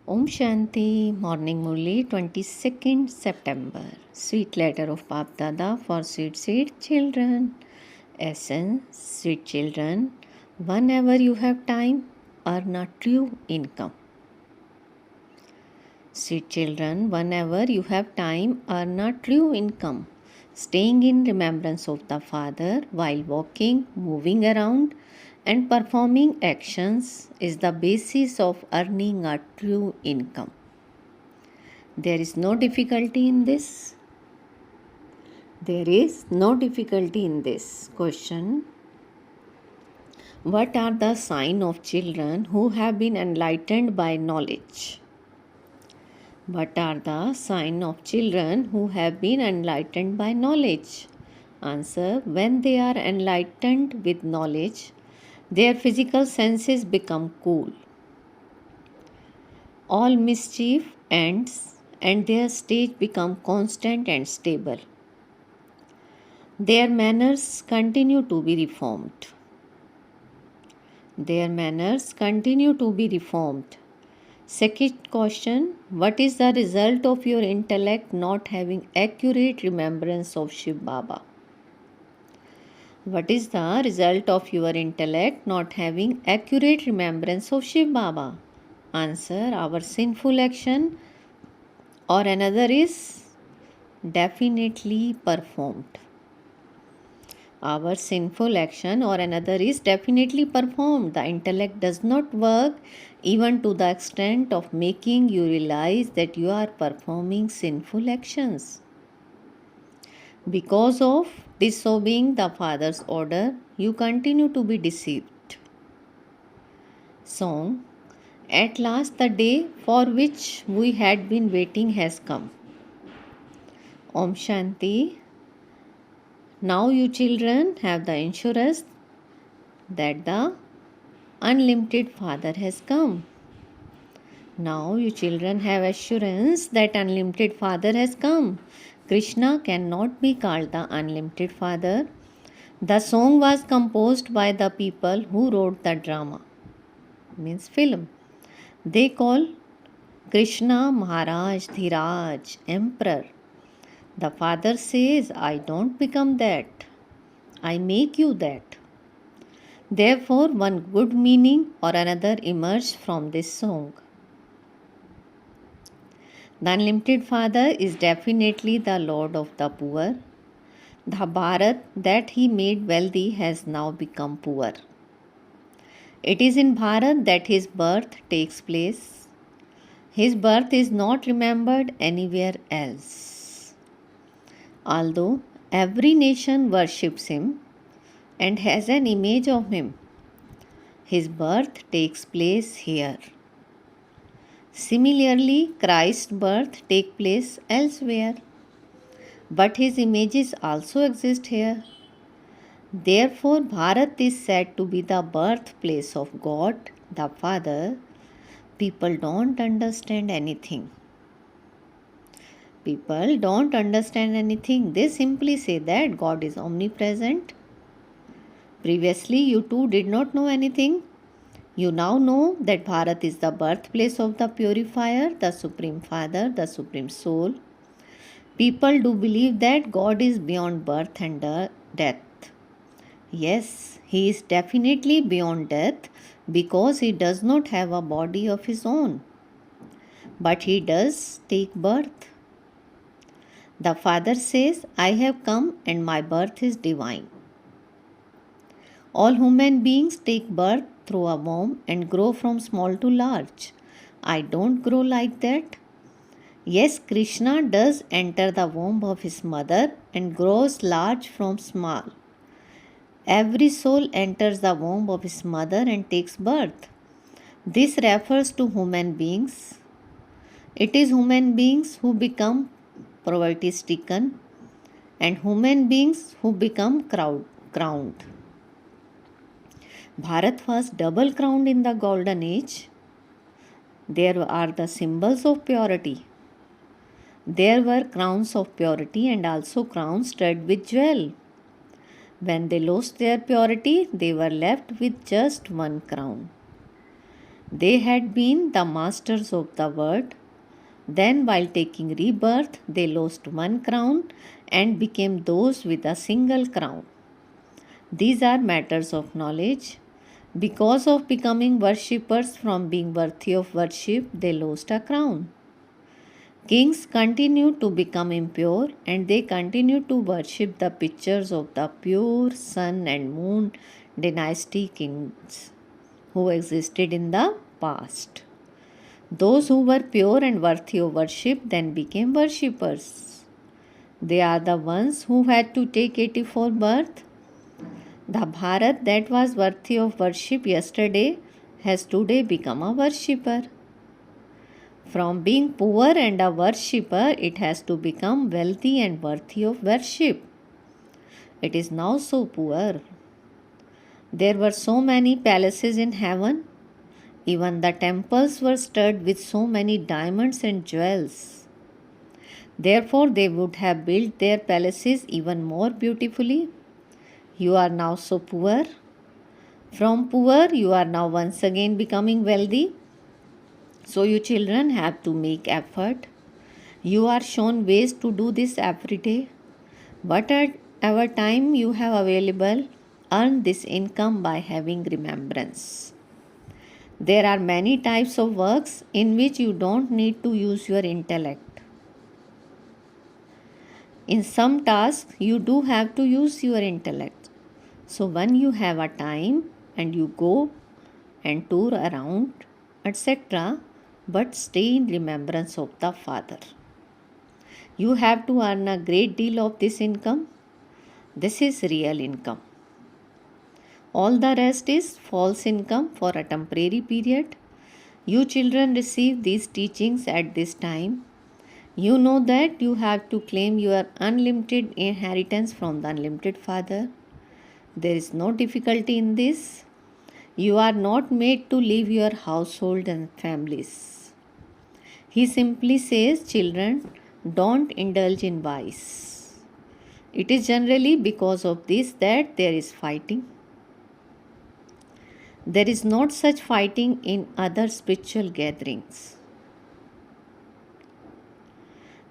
Om Shanti, Morning Murli, 22nd September. Sweet letter of Bap Dada for sweet children. Essence, sweet children, whenever you have time, earn a true income. Sweet children, whenever you have time, earn a true income. Staying in remembrance of the Father while walking, moving around, and performing actions is the basis of earning a true income. There is no difficulty in this. There is no difficulty in this. Question: what are the signs of children who have been enlightened by knowledge? What are the signs of children who have been enlightened by knowledge? Answer: when they are enlightened with knowledge, their physical senses become cool. All mischief ends and their state become constant and stable. Their manners continue to be reformed. Their manners continue to be reformed. Second question: what is the result of your intellect not having accurate remembrance of Shiv Baba? What is the result of your intellect not having accurate remembrance of Shiv Baba? Answer: our sinful action or another is definitely performed. Our sinful action or another is definitely performed. The intellect does not work even to the extent of making you realize that you are performing sinful actions. Because of disobeying the Father's order, you continue to be deceived. Song: at last the day for which we had been waiting has come. Om Shanti. Now you children have the assurance that the unlimited Father has come. Now you children have assurance that unlimited Father has come. Krishna cannot be called the unlimited Father. The song was composed by the people who wrote the drama, means film. They call Krishna Maharaj Dhiraj, Emperor. The Father says, I don't become that. I make you that. Therefore, one good meaning or another emerged from this song. The unlimited Father is definitely the Lord of the poor. The Bharat that he made wealthy has now become poor. It is in Bharat that his birth takes place. His birth is not remembered anywhere else. Although every nation worships him and has an image of him, his birth takes place here. Similarly, Christ's birth takes place elsewhere, but his images also exist here. Therefore, Bharat is said to be the birthplace of God, the Father. People don't understand anything. People don't understand anything. They simply say that God is omnipresent. Previously, you too did not know anything. You now know that Bharat is the birthplace of the purifier, the Supreme Father, the Supreme Soul. People do believe that God is beyond birth and death. Yes, he is definitely beyond death because he does not have a body of his own. But he does take birth. The Father says, I have come and my birth is divine. All human beings take birth through a womb and grow from small to large. I don't grow like that. Yes, Krishna does enter the womb of his mother and grows large from small. Every soul enters the womb of his mother and takes birth. This refers to human beings. It is human beings who become poverty-stricken and human beings who become crowned. Bharat was double crowned in the golden age. There are the symbols of purity. There were crowns of purity and also crowns studded with jewel. When they lost their purity, they were left with just one crown. They had been the masters of the world. Then, while taking rebirth, they lost one crown and became those with a single crown. These are matters of knowledge. Because of becoming worshippers from being worthy of worship, they lost a crown. Kings continued to become impure and they continued to worship the pictures of the pure sun and moon dynasty kings who existed in the past. Those who were pure and worthy of worship then became worshippers. They are the ones who had to take 84 birth. The Bharat that was worthy of worship yesterday has today become a worshipper. From being poor and a worshipper, it has to become wealthy and worthy of worship. It is now so poor. There were so many palaces in heaven. Even the temples were studded with so many diamonds and jewels. Therefore, they would have built their palaces even more beautifully. You are now so poor. From poor, you are now once again becoming wealthy. So, you children have to make effort. You are shown ways to do this every day. Whatever time you have available, earn this income by having remembrance. There are many types of works in which you don't need to use your intellect. In some tasks, you do have to use your intellect. So, when you have a time and you go and tour around, etc., but stay in remembrance of the Father. You have to earn a great deal of this income. This is real income. All the rest is false income for a temporary period. You children receive these teachings at this time. You know that you have to claim your unlimited inheritance from the unlimited Father. There is no difficulty in this. You are not made to leave your household and families. He simply says, children, don't indulge in vice. It is generally because of this that there is fighting. There is not such fighting in other spiritual gatherings.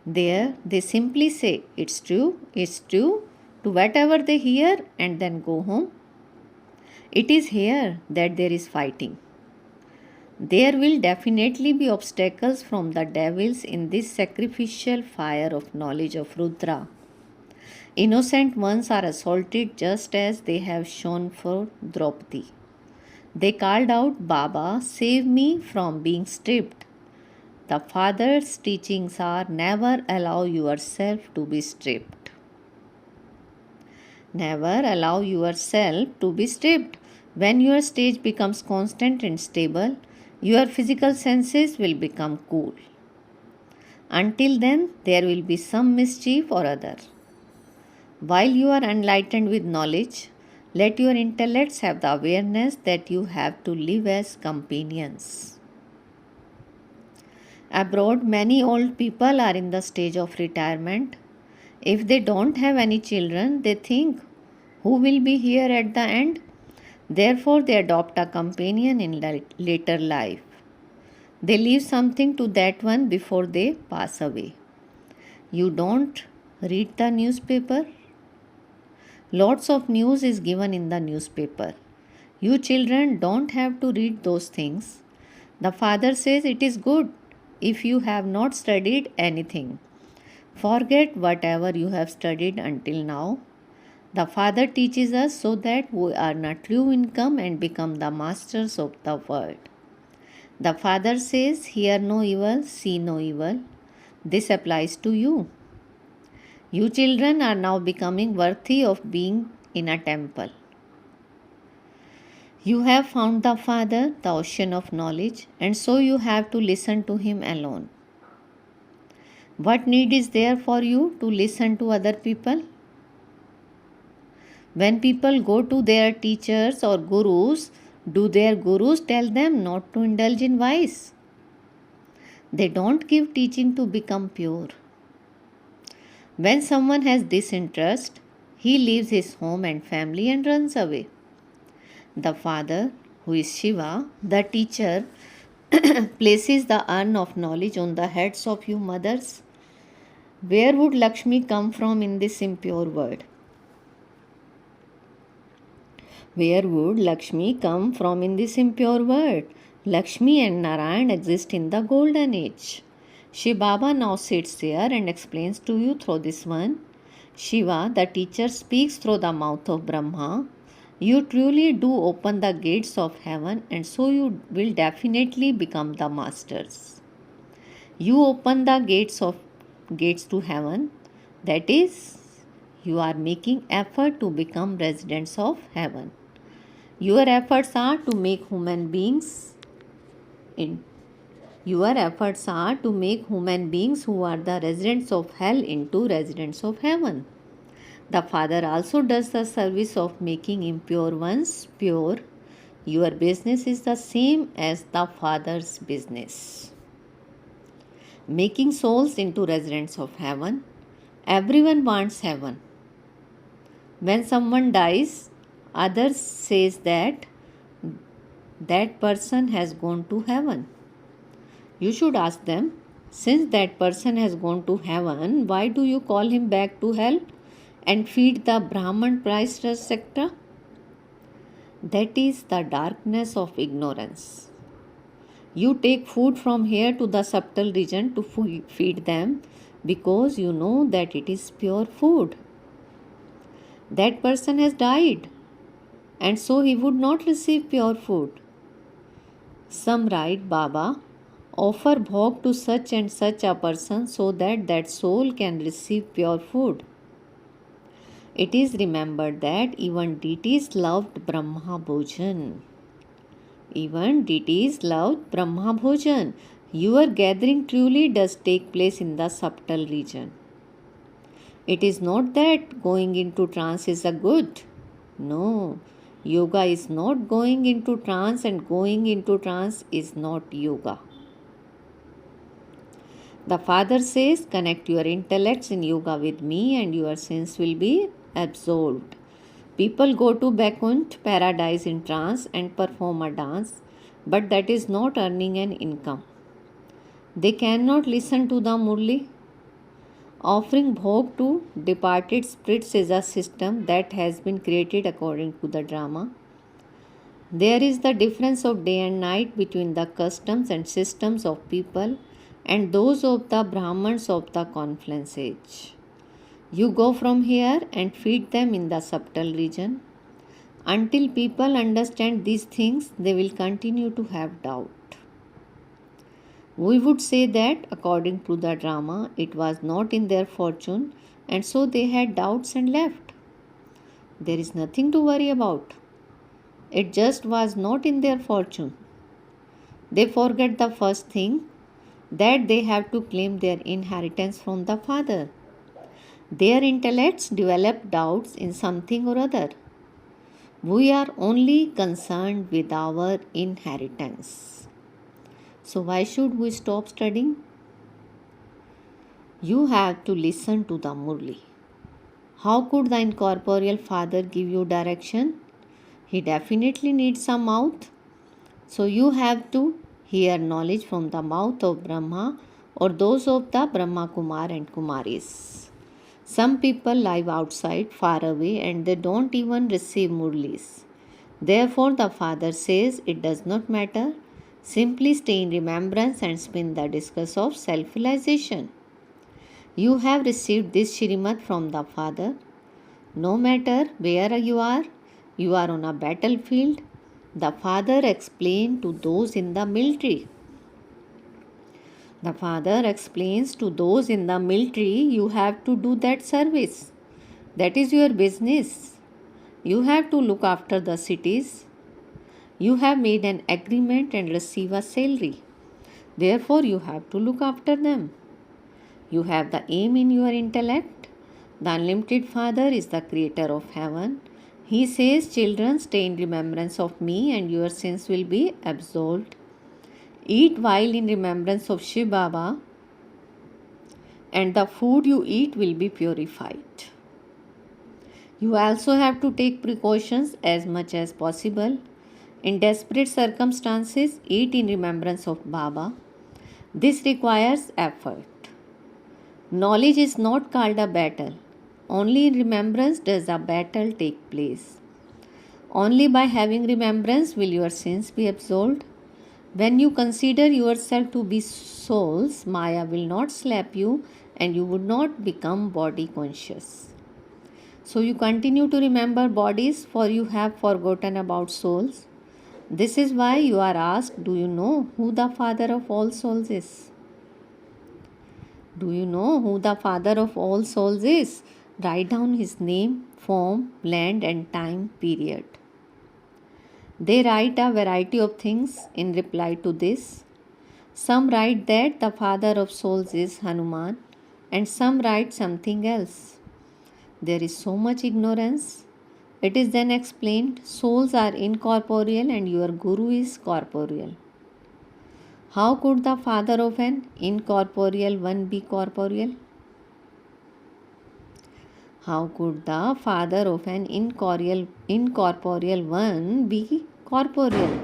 There they simply say, it's true, to whatever they hear and then go home. It is here that there is fighting. There will definitely be obstacles from the devils in this sacrificial fire of knowledge of Rudra. Innocent ones are assaulted just as they have shown for Draupadi. They called out, Baba, save me from being stripped. The Father's teachings are never allow yourself to be stripped. Never allow yourself to be stripped. When your stage becomes constant and stable, your physical senses will become cool. Until then, there will be some mischief or other. While you are enlightened with knowledge, let your intellects have the awareness that you have to live as companions. Abroad, many old people are in the stage of retirement. If they don't have any children, they think, who will be here at the end? Therefore, they adopt a companion in later life. They leave something to that one before they pass away. You don't read the newspaper? Lots of news is given in the newspaper. You children don't have to read those things. The Father says it is good if you have not studied anything. Forget whatever you have studied until now. The Father teaches us so that we earn a true income and become the masters of the world. The Father says, hear no evil, see no evil. This applies to you. You children are now becoming worthy of being in a temple. You have found the Father, the ocean of knowledge, and so you have to listen to Him alone. What need is there for you to listen to other people? When people go to their teachers or gurus, do their gurus tell them not to indulge in vice? They don't give teaching to become pure. When someone has disinterest, he leaves his home and family and runs away. The Father, who is Shiva, the teacher, places the urn of knowledge on the heads of you mothers, where would Lakshmi come from in this impure world? Where would Lakshmi come from in this impure world? Lakshmi and Narayan exist in the golden age. Shiv Baba now sits there and explains to you through this one. Shiva, the teacher, speaks through the mouth of Brahma. You truly do open the gates of heaven, and so you will definitely become the masters. You open the gates to heaven, that is, you are making effort to become residents of heaven. Your efforts are to make human beings who are the residents of hell into residents of heaven. The Father also does the service of making impure ones pure. Your business is the same as the Father's business. Making souls into residents of heaven. Everyone wants heaven. When someone dies, others says that person has gone to heaven. You should ask them, since that person has gone to heaven, why do you call him back to hell and feed the Brahman priced sector? That is the darkness of ignorance. You take food from here to the subtle region to feed them because you know that it is pure food. That person has died, and so he would not receive pure food. Some write, Baba, offer bhog to such and such a person so that that soul can receive pure food. It is remembered that even deities loved Brahma Bhojan. Your gathering truly does take place in the subtle region. It is not that going into trance is a good. No, yoga is not going into trance, and going into trance is not yoga. The Father says, connect your intellects in yoga with me and your sins will be absolved. People go to Vaikuntha paradise in trance and perform a dance, but that is not earning an income. They cannot listen to the murli. Offering bhog to departed spirits is a system that has been created according to the drama. There is the difference of day and night between the customs and systems of people and those of the Brahmans of the confluence age. You go from here and feed them in the subtle region. Until people understand these things, they will continue to have doubt. We would say that, according to the drama, it was not in their fortune, and so they had doubts and left. There is nothing to worry about. It just was not in their fortune. They forget the first thing, that they have to claim their inheritance from the Father. Their intellects develop doubts in something or other. We are only concerned with our inheritance. So why should we stop studying? You have to listen to the murli. How could the incorporeal Father give you direction? He definitely needs a mouth. So you have to hear knowledge from the mouth of Brahma or those of the Brahma Kumar and Kumaris. Some people live outside, far away, and they don't even receive murlis. Therefore, the Father says it does not matter. Simply stay in remembrance and spin the discus of self-realization. You have received this Shrimad from the Father. No matter where you are on a battlefield. The Father explained to those in the military. The Father explains to those in the military, you have to do that service. That is your business. You have to look after the cities. You have made an agreement and receive a salary. Therefore, you have to look after them. You have the aim in your intellect. The unlimited Father is the creator of heaven. He says, children, stay in remembrance of me and your sins will be absolved. Eat while in remembrance of Shiv Baba and the food you eat will be purified. You also have to take precautions as much as possible. In desperate circumstances, eat in remembrance of Baba. This requires effort. Knowledge is not called a battle. Only in remembrance does a battle take place. Only by having remembrance will your sins be absolved. When you consider yourself to be souls, Maya will not slap you and you would not become body conscious. So you continue to remember bodies, for you have forgotten about souls. This is why you are asked, do you know who the Father of all souls is? Do you know who the Father of all souls is? Write down his name, form, land and time period. They write a variety of things in reply to this. Some write that the Father of souls is Hanuman, and some write something else. There is so much ignorance. It is then explained, souls are incorporeal and your Guru is corporeal. How could the Father of an incorporeal one be corporeal? How could the Father of an incorporeal one be corporeal?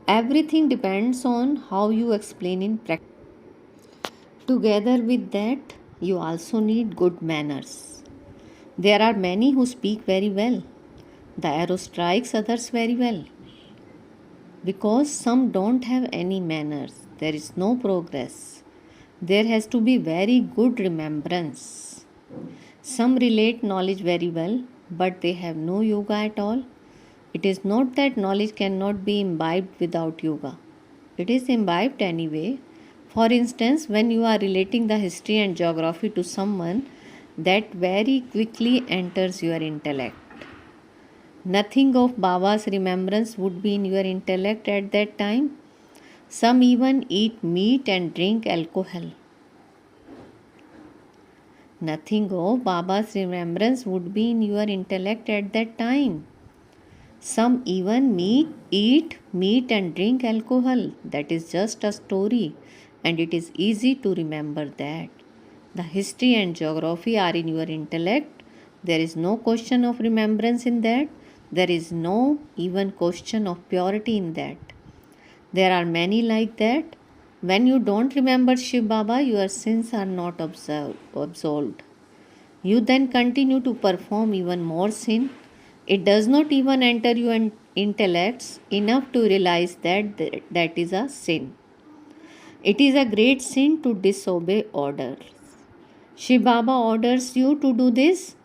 Everything depends on how you explain in practice. Together with that, you also need good manners. There are many who speak very well. The arrow strikes others very well. Because some don't have any manners, there is no progress. There has to be very good remembrance. Some relate knowledge very well, but they have no yoga at all. It is not that knowledge cannot be imbibed without yoga. It is imbibed anyway. For instance, when you are relating the history and geography to someone, that very quickly enters your intellect. Nothing of Baba's remembrance would be in your intellect at that time. Some even eat meat and drink alcohol. Nothing of Baba's remembrance would be in your intellect at that time. Some even eat meat and drink alcohol. That is just a story, and it is easy to remember that. The history and geography are in your intellect. There is no question of remembrance in that. There is no even question of purity in that. There are many like that. When you don't remember Shiv Baba, your sins are not absolved. You then continue to perform even more sin. It does not even enter your intellects enough to realize that is a sin. It is a great sin to disobey orders. Shiv Baba orders you to do this.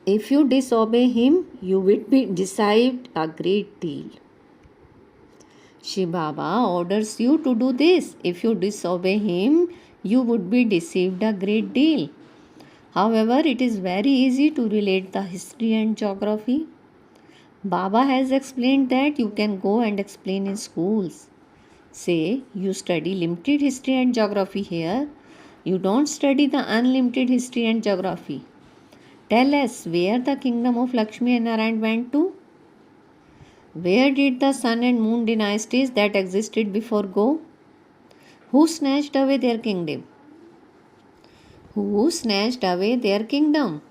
If you disobey him, you will be deceived a great deal. Shiv Baba orders you to do this. If you disobey him, you would be deceived a great deal. However, it is very easy to relate the history and geography. Baba has explained that you can go and explain in schools. Say, you study limited history and geography here. You don't study the unlimited history and geography. Tell us where the kingdom of Lakshmi and Narayan went to? Where did the sun and moon dynasties that existed before go? Who snatched away their kingdom? Who snatched away their kingdom?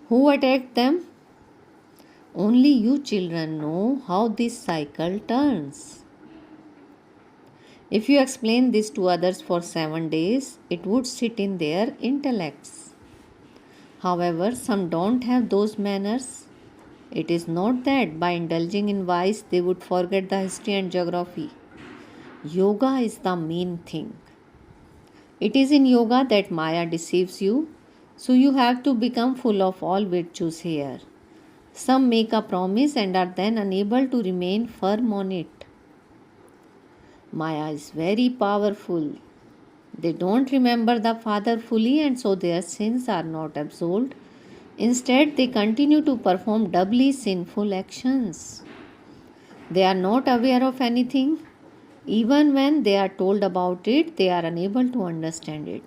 Who attacked them? Only you children know how this cycle turns. If you explain this to others for 7 days, it would sit in their intellects. However, some don't have those manners. It is not that by indulging in vice they would forget the history and geography. Yoga is the main thing. It is in yoga that Maya deceives you, so you have to become full of all virtues here. Some make a promise and are then unable to remain firm on it. Maya is very powerful. They don't remember the Father fully and so their sins are not absolved. Instead, they continue to perform doubly sinful actions. They are not aware of anything. Even when they are told about it, they are unable to understand it.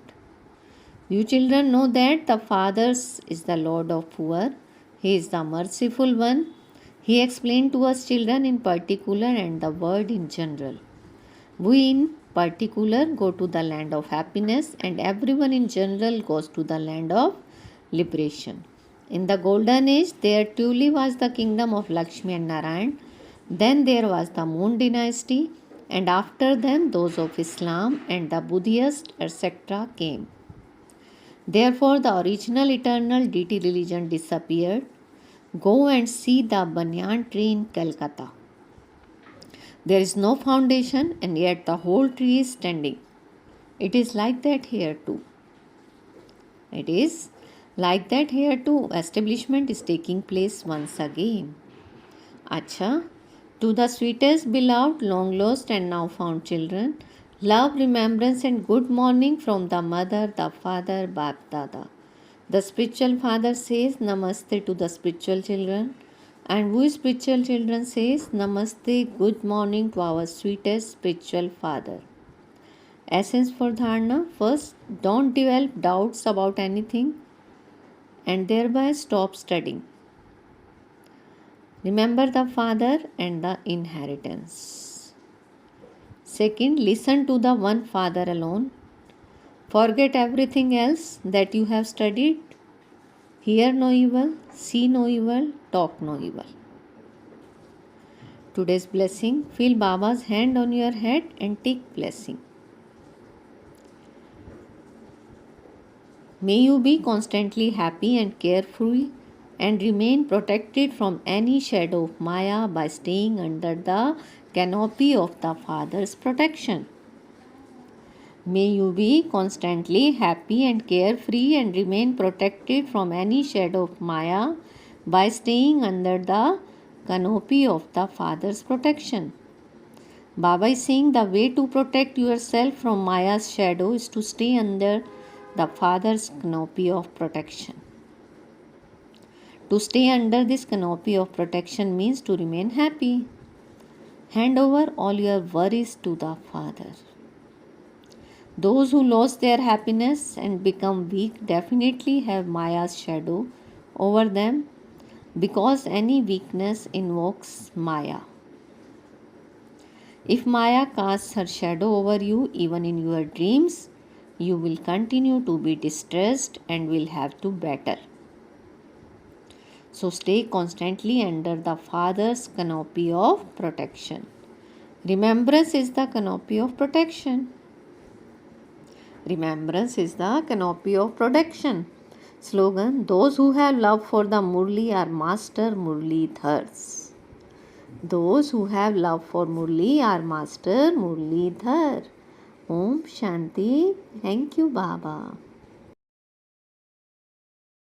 You children know that the Father is the Lord of poor. He is the merciful one. He explained to us children in particular and the world in general. We in particular go to the land of happiness and everyone in general goes to the land of liberation. In the golden age, there truly was the kingdom of Lakshmi and Narayan. Then there was the Moon dynasty, and after them those of Islam and the Buddhist, etc. came. Therefore, the original eternal deity religion disappeared. Go and see the banyan tree in Calcutta. There is no foundation, and yet the whole tree is standing. It is like that here too. It is like that here too. Establishment is taking place once again. Acha, to the sweetest, beloved, long lost, and now found children, love, remembrance, and good morning from the mother, the father, Bap Dada. The spiritual father says Namaste to the spiritual children, and we spiritual children says Namaste, good morning to our sweetest spiritual father. Essence for Dharana: first, don't develop doubts about anything and thereby stop studying. Remember the father and the inheritance. Second, listen to the one father alone. Forget everything else that you have studied. Hear no evil, see no evil, talk no evil. Today's blessing: feel Baba's hand on your head and take blessing. May you be constantly happy and carefree and remain protected from any shadow of Maya by staying under the canopy of the Father's protection. May you be constantly happy and carefree and remain protected from any shadow of Maya by staying under the canopy of the Father's protection. Baba is saying the way to protect yourself from Maya's shadow is to stay under the Father's canopy of protection. To stay under this canopy of protection means to remain happy. Hand over all your worries to the Father. Those who lost their happiness and become weak definitely have Maya's shadow over them, because any weakness invokes Maya. If Maya casts her shadow over you even in your dreams, you will continue to be distressed and will have to battle. So stay constantly under the Father's canopy of protection. Remembrance is the canopy of protection. Remembrance is the canopy of protection. Slogan: those who have love for the murli are master murlidhars. Those who have love for murli are master murlidhar. Om Shanti. Thank you, Baba.